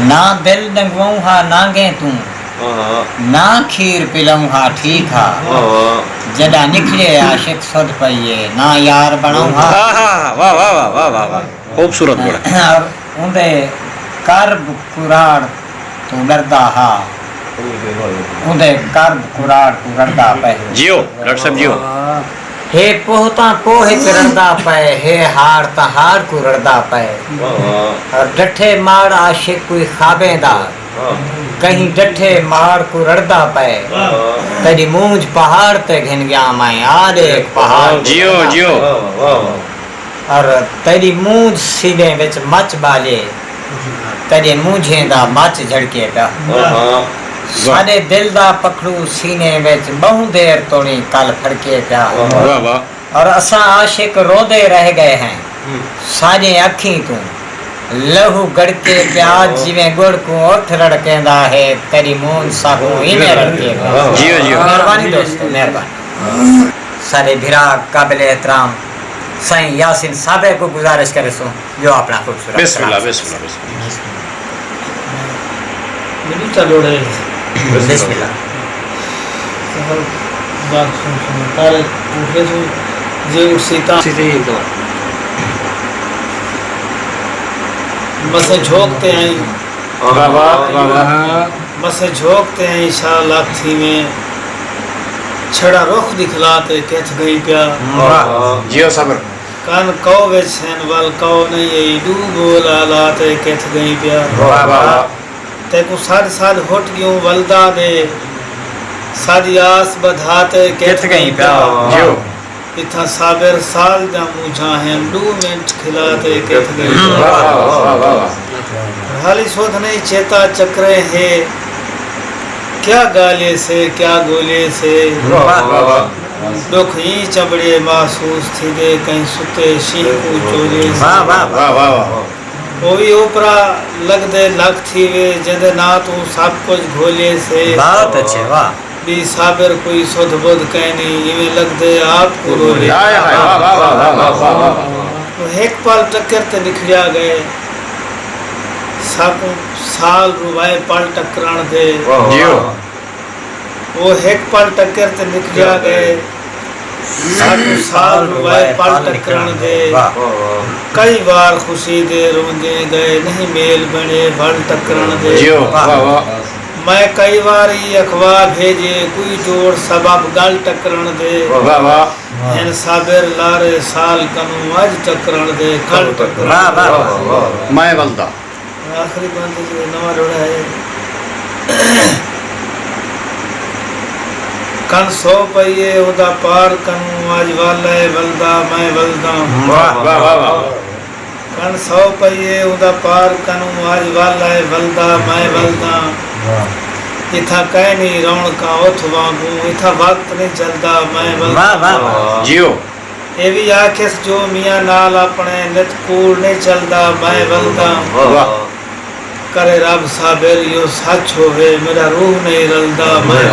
ना दिल डंगवाऊं हा नांगे तू ना खीर पिलाऊं हा ठीक हा जदा निकले आशिक सुध पइए ना यार बनाऊं हा। वाह वाह वाह वाह वाह वाह खूबसूरत बोला। और उंदे कर्ब कुराड़ तू डरदा हा उंदे कर्ब कुराड़ तू डरदा पे जियो डॉक्टर साहब जियो। हे पोहता पोहे चढ़दा पे हे हार ता हार को रड़दा पे और डठे मार आशिक कोई खाबेदा कहीं डठे मार को रड़दा पे तेरी मूंज पहाड़ ते घिन गया मैं यार एक पहाड़ जियो जियो। और तेरी मूंज सीने विच मच बाले तेरे मूंझे दा मच झड़के दा साडे दिल दा पखड़ू सीने विच बहु देर तोड़ी कल फड़के पिया और असा आशिक रोदे रह गए हैं साडे अखी तू लहू गड़के प्याज जिवें गुड़ को उठ रड़केंदा है तेरी मूंछ सागू इने रड़के जियो जियो। मेहरबानी दोस्तों मेहरबानी। सारे भिरा काबिल एहतराम साईं यासीन साहब को गुजारिश करे सो जो अपना खूबसूरत बिस्मिल्लाह बिस्मिल्लाह बिस्मिल्लाह बिस्मिल्लाह। बस झोंकते आई शाह लाथी में छड़ा रुख दिखलाते कहत गई प्या जियो सबर। कान कौ वेछन वल कौ नहीं आई डू बोला लाते कहत गई प्या ते को साद साद होट गयो वलदा दे सादी आस बधाते कहत गई प्या जियो। इथा साबिर साल जा मुझा है 2 मिनट खिलाते कहत गई हाली शोध नहीं चेता चक्रे है क्या गाले से क्या गोले से दुख ही चबड़े महसूस थी दे कहीं सुते शीह को चोले से वो भी ओपरा लग दे लग थी वे जद ना तू सब कुछ घोले से बहुत अच्छे वाह भी साबिर कोई सुध बुध कहनी इवें लग दे आपको रोले तो एक पल टक्कर ते निखरिया गए साल रुवाए पल टकराण दे जियो। वो एक पल टक्कर ते निकलिया गए साल रुवाए पल टकराण दे कई बार खुशी दे रोंदे गए नहीं मेल बने भल टकराण दे जियो। मैं कई बार ही अखबार भेजे कोई जोड़ सबब गल टकराण दे इन साबिर लारे साल कनु आज टकराण दे कल टकराण मैं बलदा आखिरी बात जो नवा रोड़ा है कन 100 पइए उदा पार कनु आज वाले वलदा मैं वलदा कन 100 पइए उदा पार कनु आज वाले वलदा मैं वलदा इथा कह नहीं रौनका उथ वांगू इथा वक्त नहीं चलदा मैं वलदा जियो। ये भी आखिस जो मियां नाल अपने नित कूड़ नहीं चलदा मैं वलदा करे रब साबिर यो सच होवे मेरा रूह नहीं रलदा मैं